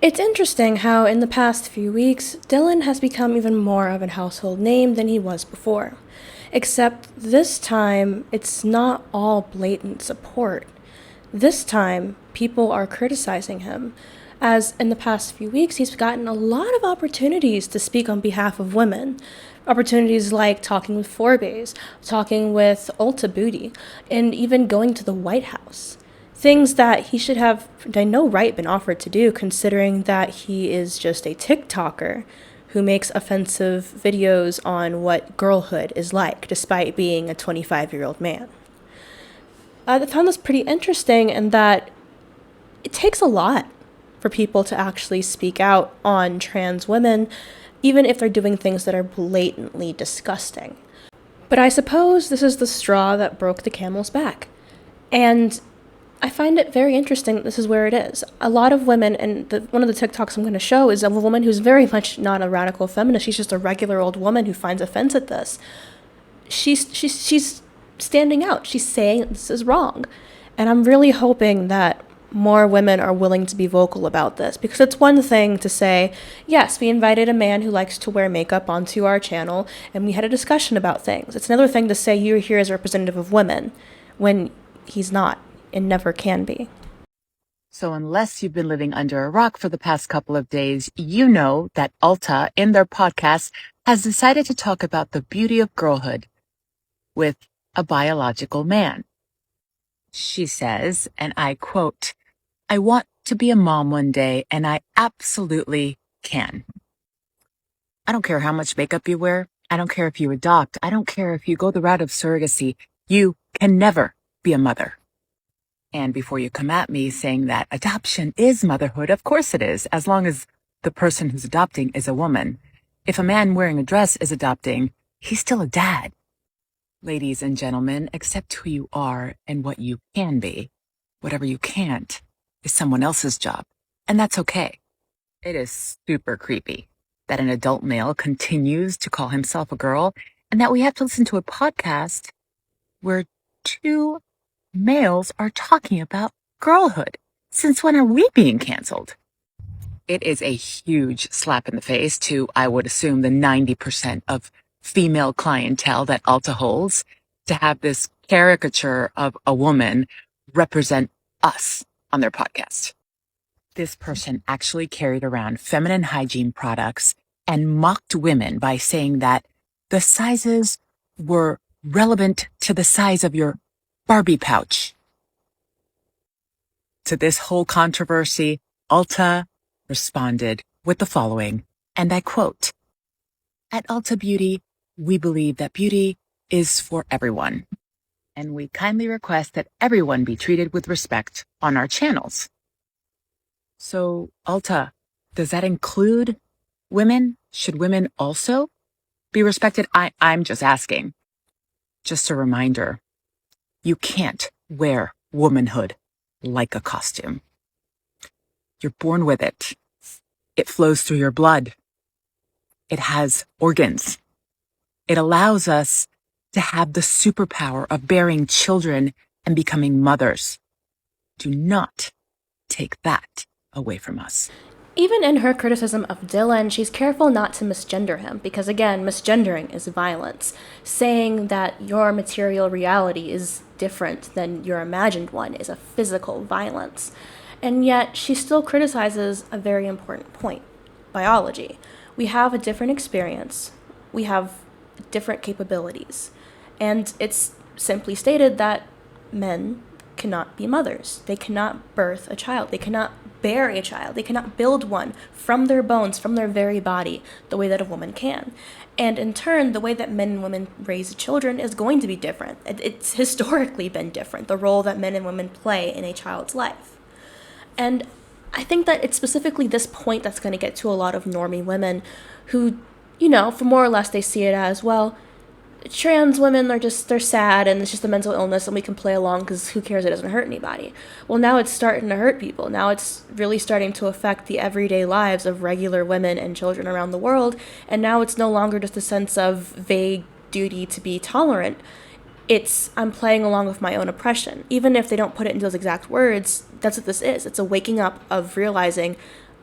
It's interesting how, in the past few weeks, Dylan has become even more of a household name than he was before. Except this time, it's not all blatant support. This time, people are criticizing him, as in the past few weeks, he's gotten a lot of opportunities to speak on behalf of women. Opportunities like talking with Forbes, talking with Ulta Booty, and even going to the White House. Things that he should have, by no right, been offered to do, considering that he is just a TikToker who makes offensive videos on what girlhood is like, despite being a 25-year-old man. I found this pretty interesting in that it takes a lot for people to actually speak out on trans women, even if they're doing things that are blatantly disgusting. But I suppose this is the straw that broke the camel's back. And I find it very interesting that this is where it is. A lot of women, and one of the TikToks I'm going to show is of a woman who's very much not a radical feminist. She's just a regular old woman who finds offense at this. She's standing out. She's saying this is wrong. And I'm really hoping that more women are willing to be vocal about this, because it's one thing to say, yes, we invited a man who likes to wear makeup onto our channel and we had a discussion about things. It's another thing to say you're here as a representative of women when he's not and never can be. So unless you've been living under a rock for the past couple of days, you know that Ulta, in their podcast, has decided to talk about the beauty of girlhood with a biological man. She says, and I quote, "I want to be a mom one day, and I absolutely can. I don't care how much makeup you wear. I don't care if you adopt. I don't care if you go the route of surrogacy. You can never be a mother." And before you come at me saying that adoption is motherhood, of course it is, as long as the person who's adopting is a woman. If a man wearing a dress is adopting, he's still a dad. Ladies and gentlemen, accept who you are and what you can be. Whatever you can't is someone else's job, and that's okay. It is super creepy that an adult male continues to call himself a girl, and that we have to listen to a podcast where two males are talking about girlhood. Since when are we being canceled? It is a huge slap in the face to, I would assume, the 90% of female clientele that Ulta holds, to have this caricature of a woman represent us on their podcast. This person actually carried around feminine hygiene products and mocked women by saying that the sizes were relevant to the size of your Barbie pouch. To this whole controversy, Ulta responded with the following, and I quote, "At Ulta Beauty, we believe that beauty is for everyone, and we kindly request that everyone be treated with respect on our channels." So, Ulta, does that include women? Should women also be respected? I'm just asking. Just a reminder, you can't wear womanhood like a costume. You're born with it. It flows through your blood. It has organs. It allows us to have the superpower of bearing children and becoming mothers. Do not take that away from us. Even in her criticism of Dylan, she's careful not to misgender him, because again, misgendering is violence. Saying that your material reality is different than your imagined one is a physical violence. And yet, she still criticizes a very important point: biology. We have a different experience, we have different capabilities, and it's simply stated that men cannot be mothers. They cannot birth a child. They cannot bear a child. They cannot build one from their bones, from their very body, the way that a woman can. And in turn, the way that men and women raise children is going to be different. It's historically been different, the role that men and women play in a child's life. And I think that it's specifically this point that's going to get to a lot of normie women who, for more or less they see it as, well, trans women they're sad and it's just a mental illness and we can play along because who cares, it doesn't hurt anybody. Well, now it's starting to hurt people. Now it's really starting to affect the everyday lives of regular women and children around the world, and now it's no longer just a sense of vague duty to be tolerant. It's, I'm playing along with my own oppression. Even if they don't put it into those exact words, that's what this is. It's a waking up of realizing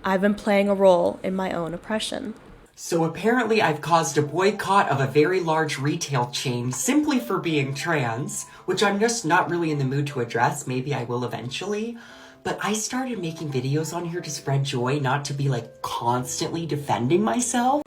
I've been playing a role in my own oppression. So apparently I've caused a boycott of a very large retail chain simply for being trans, which I'm just not really in the mood to address. Maybe I will eventually. But I started making videos on here to spread joy, not to be like constantly defending myself.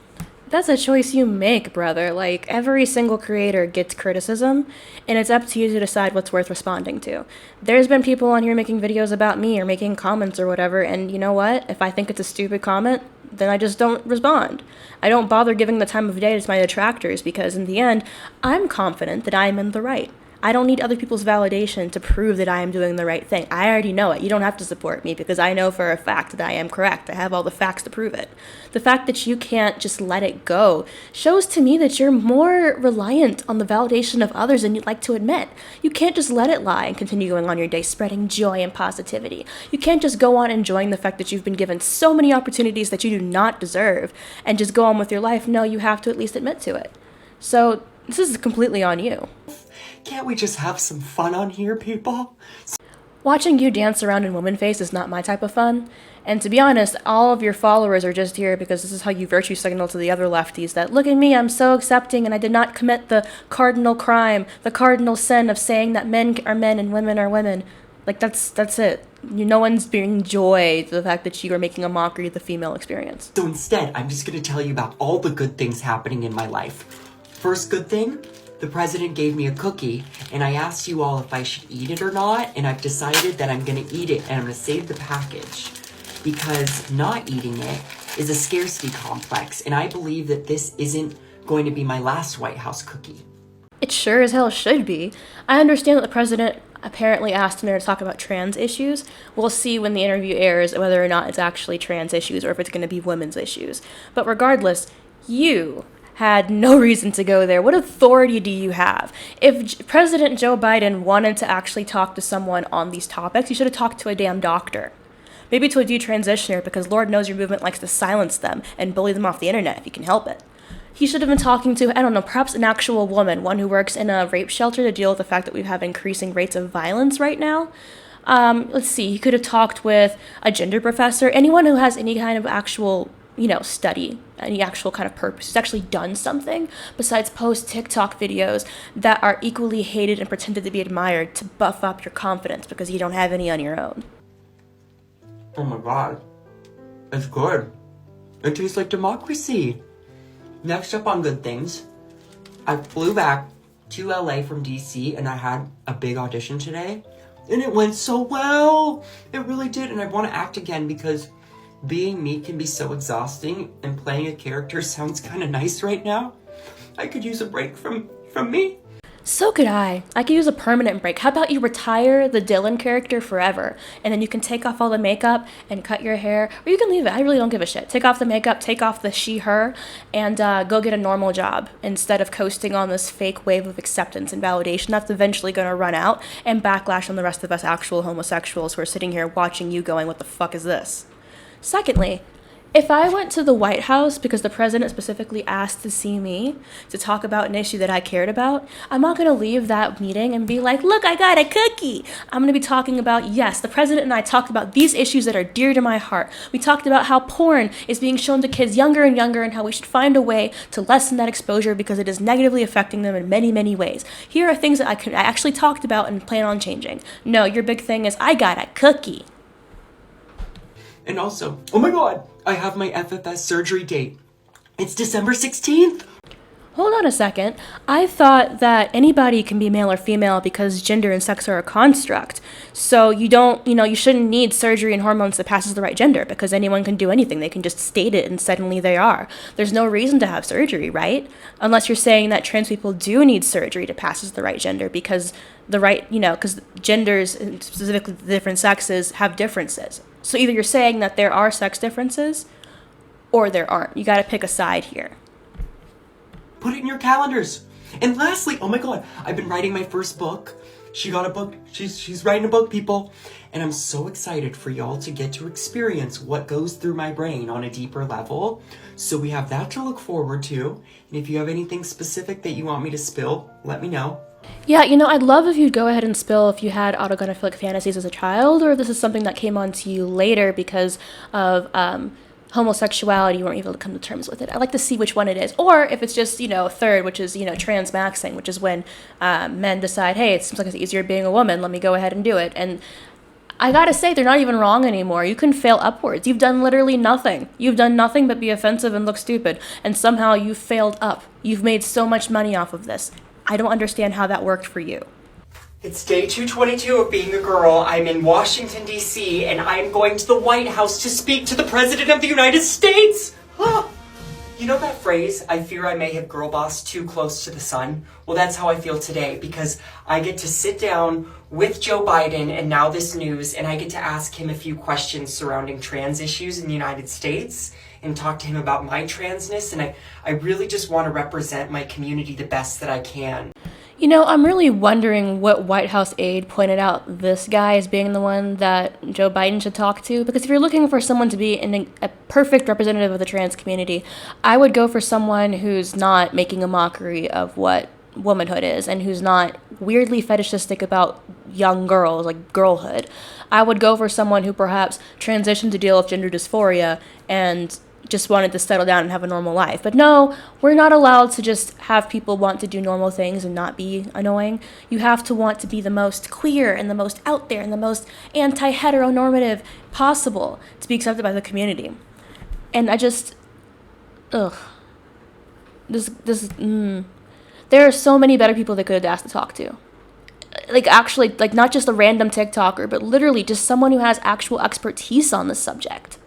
That's a choice you make, brother. Like, every single creator gets criticism, and it's up to you to decide what's worth responding to. There's been people on here making videos about me or making comments or whatever, and you know what? If I think it's a stupid comment, then I just don't respond. I don't bother giving the time of day to my detractors because, in the end, I'm confident that I am in the right. I don't need other people's validation to prove that I am doing the right thing. I already know it. You don't have to support me because I know for a fact that I am correct. I have all the facts to prove it. The fact that you can't just let it go shows to me that you're more reliant on the validation of others than you'd like to admit. You can't just let it lie and continue going on your day spreading joy and positivity. You can't just go on enjoying the fact that you've been given so many opportunities that you do not deserve and just go on with your life. No, you have to at least admit to it. So this is completely on you. Can't we just have some fun on here, people? Watching you dance around in woman face is not my type of fun. And to be honest, all of your followers are just here because this is how you virtue signal to the other lefties that, look at me, I'm so accepting and I did not commit the cardinal crime, the cardinal sin of saying that men are men and women are women. Like, that's it. No one's bringing joy to the fact that you are making a mockery of the female experience. So instead, I'm just gonna tell you about all the good things happening in my life. First good thing, the president gave me a cookie, and I asked you all if I should eat it or not, and I've decided that I'm gonna eat it, and I'm gonna save the package. Because not eating it is a scarcity complex, and I believe that this isn't going to be my last White House cookie. It sure as hell should be. I understand that the president apparently asked him there to talk about trans issues. We'll see when the interview airs whether or not it's actually trans issues or if it's going to be women's issues. But regardless, you had no reason to go there. What authority do you have? If President Joe Biden wanted to actually talk to someone on these topics, he should have talked to a damn doctor. Maybe to a detransitioner, because Lord knows your movement likes to silence them and bully them off the internet if you can help it. He should have been talking to, I don't know, perhaps an actual woman, one who works in a rape shelter to deal with the fact that we have increasing rates of violence right now. Let's see, he could have talked with a gender professor, anyone who has any kind of actual, study, any actual kind of purpose, who's actually done something besides post TikTok videos that are equally hated and pretended to be admired to buff up your confidence because you don't have any on your own. Oh my god, it's good. It tastes like democracy. Next up on good things, I flew back to LA from DC and I had a big audition today and it went so well. It really did, and I want to act again because being me can be so exhausting and playing a character sounds kind of nice right now. I could use a break from me. So could I. I could use a permanent break. How about you retire the Dylan character forever, and then you can take off all the makeup and cut your hair, or you can leave it. I really don't give a shit. Take off the makeup, take off the she, her, and go get a normal job instead of coasting on this fake wave of acceptance and validation that's eventually going to run out and backlash on the rest of us actual homosexuals who are sitting here watching you going, what the fuck is this? Secondly, if I went to the White House because the president specifically asked to see me to talk about an issue that I cared about, I'm not going to leave that meeting and be like, look, I got a cookie. I'm going to be talking about, yes, the president and I talked about these issues that are dear to my heart. We talked about how porn is being shown to kids younger and younger and how we should find a way to lessen that exposure because it is negatively affecting them in many, many ways. Here are things that I actually talked about and plan on changing. No, your big thing is, I got a cookie. And also, oh my god, I have my FFS surgery date. It's December 16th. Hold on a second. I thought that anybody can be male or female because gender and sex are a construct. So you shouldn't need surgery and hormones that passes the right gender because anyone can do anything. They can just state it and suddenly they are. There's no reason to have surgery, right? Unless you're saying that trans people do need surgery to pass as the right gender because because genders, and specifically the different sexes, have differences. So either you're saying that there are sex differences or there aren't. You got to pick a side here. Put it in your calendars. And lastly, oh my god, I've been writing my first book. She got a book. She's writing a book, people. And I'm so excited for y'all to get to experience what goes through my brain on a deeper level. So we have that to look forward to. And if you have anything specific that you want me to spill, let me know. Yeah, I'd love if you'd go ahead and spill if you had autogynephilic fantasies as a child, or if this is something that came onto you later because of homosexuality, you weren't able to come to terms with it. I'd like to see which one it is. Or if it's just, third, which is, transmaxing, which is when men decide, hey, it seems like it's easier being a woman, let me go ahead and do it. And I gotta say, they're not even wrong anymore. You can fail upwards. You've done literally nothing. You've done nothing but be offensive and look stupid. And somehow you failed up. You've made so much money off of this. I don't understand how that worked for you. It's day 222 of being a girl. I'm in Washington, D.C., and I'm going to the White House to speak to the President of the United States. You know that phrase, I fear I may have girl bossed too close to the sun? Well, that's how I feel today, because I get to sit down with Joe Biden and now this news, and I get to ask him a few questions surrounding trans issues in the United States and talk to him about my transness, and I really just want to represent my community the best that I can. I'm really wondering what White House aide pointed out this guy as being the one that Joe Biden should talk to. Because if you're looking for someone to be a perfect representative of the trans community, I would go for someone who's not making a mockery of what womanhood is and who's not weirdly fetishistic about young girls, like girlhood. I would go for someone who perhaps transitioned to deal with gender dysphoria and just wanted to settle down and have a normal life. But no, we're not allowed to just have people want to do normal things and not be annoying. You have to want to be the most queer and the most out there and the most anti-heteronormative possible to be accepted by the community. And I just, ugh. There are so many better people they could have asked to talk to. Actually, not just a random TikToker, but literally just someone who has actual expertise on this subject.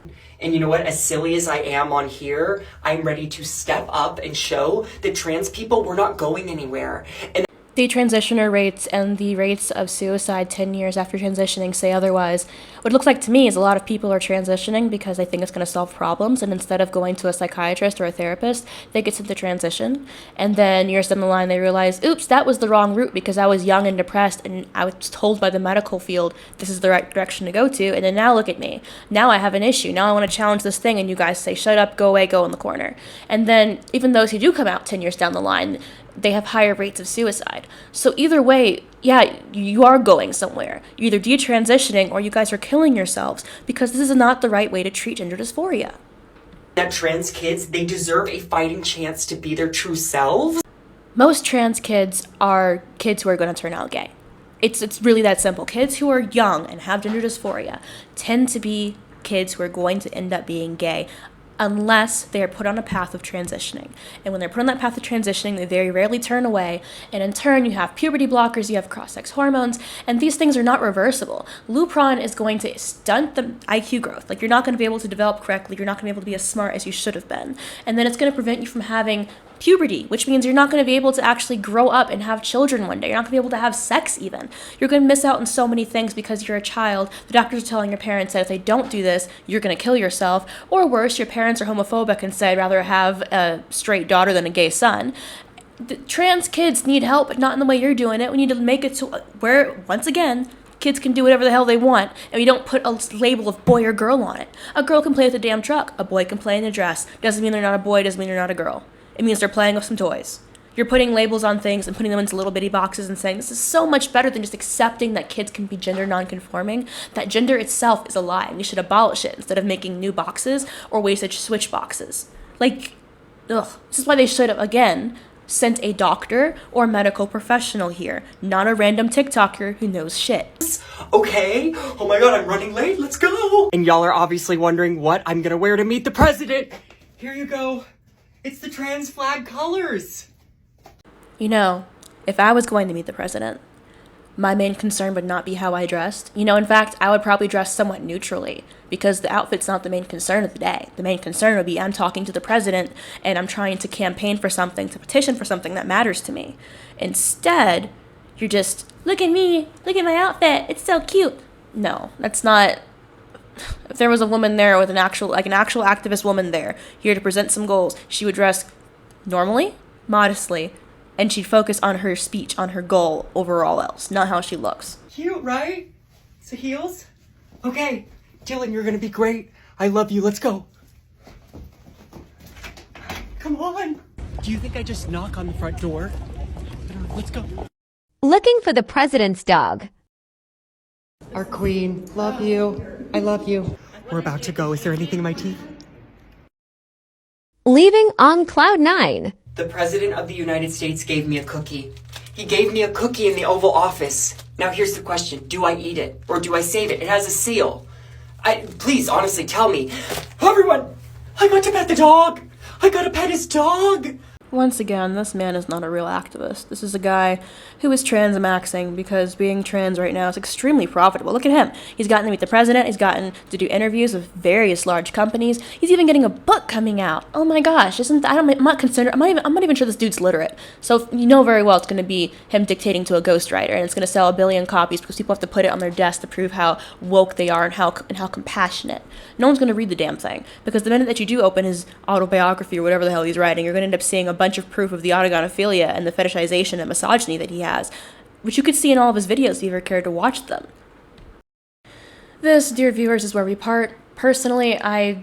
And you know what? As silly as I am on here, I'm ready to step up and show that trans people, we're not going anywhere. And The transitioner rates and the rates of suicide 10 years after transitioning say otherwise. What it looks like to me is a lot of people are transitioning because they think it's going to solve problems, and instead of going to a psychiatrist or a therapist, they get to the transition. And then years down the line, they realize, oops, that was the wrong route because I was young and depressed, and I was told by the medical field this is the right direction to go to. And then now look at me. Now I have an issue. Now I want to challenge this thing, and you guys say, shut up, go away, go in the corner. And then even those who do come out 10 years down the line, they have higher rates of suicide. So either way, yeah, you are going somewhere. You're either detransitioning or you guys are killing yourselves because this is not the right way to treat gender dysphoria. that trans kids, they deserve a fighting chance to be their true selves. Most trans kids are kids who are going to turn out gay. It's really that simple. Kids who are young and have gender dysphoria tend to be kids who are going to end up being gay unless they are put on a path of transitioning. And when they're put on that path of transitioning, they very rarely turn away. And in turn, you have puberty blockers, you have cross-sex hormones, and these things are not reversible. Lupron is going to stunt the IQ growth. You're not going to be able to develop correctly. You're not going to be able to be as smart as you should have been. And then it's going to prevent you from having puberty, which means you're not going to be able to actually grow up and have children one day. You're not going to be able to have sex even. You're going to miss out on so many things because you're a child. The doctors are telling your parents that if they don't do this, you're going to kill yourself. Or worse, your parents are homophobic and say I'd rather have a straight daughter than a gay son. The trans kids need help, but not in the way you're doing it. We need to make it to where, once again, kids can do whatever the hell they want, and we don't put a label of boy or girl on it. A girl can play with a damn truck. A boy can play in a dress. Doesn't mean they're not a boy. Doesn't mean they're not a girl. It means they're playing with some toys. You're putting labels on things and putting them into little bitty boxes and saying this is so much better than just accepting that kids can be gender nonconforming. That gender itself is a lie, and we should abolish it instead of making new boxes or ways to switch boxes. This is why they should have, again, sent a doctor or medical professional here, not a random TikToker who knows shit. Okay, oh my god, I'm running late, let's go! And y'all are obviously wondering what I'm gonna wear to meet the president. Here you go. It's the trans flag colors. If I was going to meet the president, my main concern would not be how I dressed. In fact, I would probably dress somewhat neutrally because the outfit's not the main concern of the day. The main concern would be I'm talking to the president and I'm trying to campaign for something, to petition for something that matters to me. Instead, you're just, look at me, look at my outfit, it's so cute. No, that's not. If there was a woman there with an actual activist woman there, here to present some goals, she would dress normally, modestly, and she'd focus on her speech, on her goal over all else, not how she looks. Cute, right? So heels? Okay, Dylan, you're gonna be great. I love you, let's go. Come on. Do you think I just knock on the front door? Let's go. Looking for the president's dog. Our queen. Love you. I love you. We're about to go. Is there anything in my teeth? Leaving on cloud 9. The President of the United States gave me a cookie. He gave me a cookie in the Oval Office. Now here's the question. Do I eat it? Or do I save it? It has a seal. Please, honestly, tell me. Everyone, I got to pet the dog. I gotta pet his dog. Once again, this man is not a real activist. This is a guy who is transmaxing because being trans right now is extremely profitable. Look at him. He's gotten to meet the president. He's gotten to do interviews with various large companies. He's even getting a book coming out. Oh my gosh, I'm not even sure this dude's literate. So you know very well it's going to be him dictating to a ghostwriter, and it's going to sell 1 billion copies because people have to put it on their desk to prove how woke they are and how compassionate. No one's going to read the damn thing because the minute that you do open his autobiography or whatever the hell he's writing, you're going to end up seeing a bunch of proof of the autogonophilia and the fetishization and misogyny that he has, which you could see in all of his videos if you ever cared to watch them. This, dear viewers, is where we part. Personally, I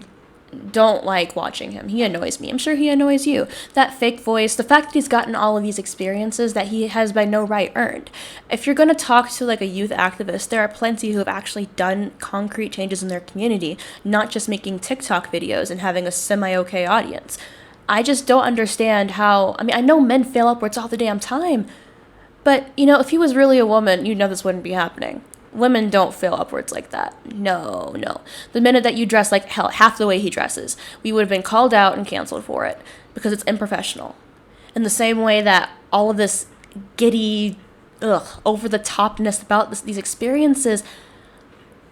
don't like watching him. He annoys me. I'm sure he annoys you. That fake voice, the fact that he's gotten all of these experiences that he has by no right earned. If you're going to talk to like a youth activist, there are plenty who have actually done concrete changes in their community, not just making TikTok videos and having a semi-okay audience. I just don't understand how, I know men fail upwards all the damn time, but, if he was really a woman, this wouldn't be happening. Women don't fail upwards like that. No. The minute that you dress like hell, half the way he dresses, we would have been called out and canceled for it because it's unprofessional. In the same way that all of this giddy, over-the-topness about these experiences,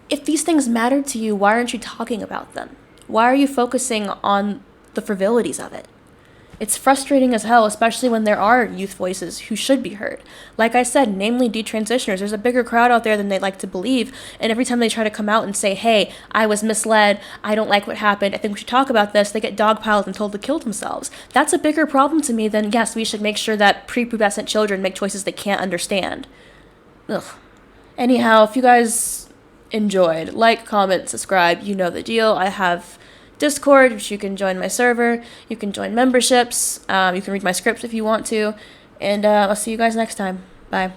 if these things matter to you, why aren't you talking about them? Why are you focusing on the frivolities of it? It's frustrating as hell, especially when there are youth voices who should be heard. Like I said, namely detransitioners. There's a bigger crowd out there than they like to believe, and every time they try to come out and say, hey, I was misled, I don't like what happened, I think we should talk about this, they get dogpiled and told to kill themselves. That's a bigger problem to me than, yes, we should make sure that prepubescent children make choices they can't understand. Ugh. Anyhow, if you guys enjoyed, like, comment, subscribe, you know the deal. I have Discord, which you can join my server, you can join memberships, you can read my scripts if you want to, and I'll see you guys next time. Bye.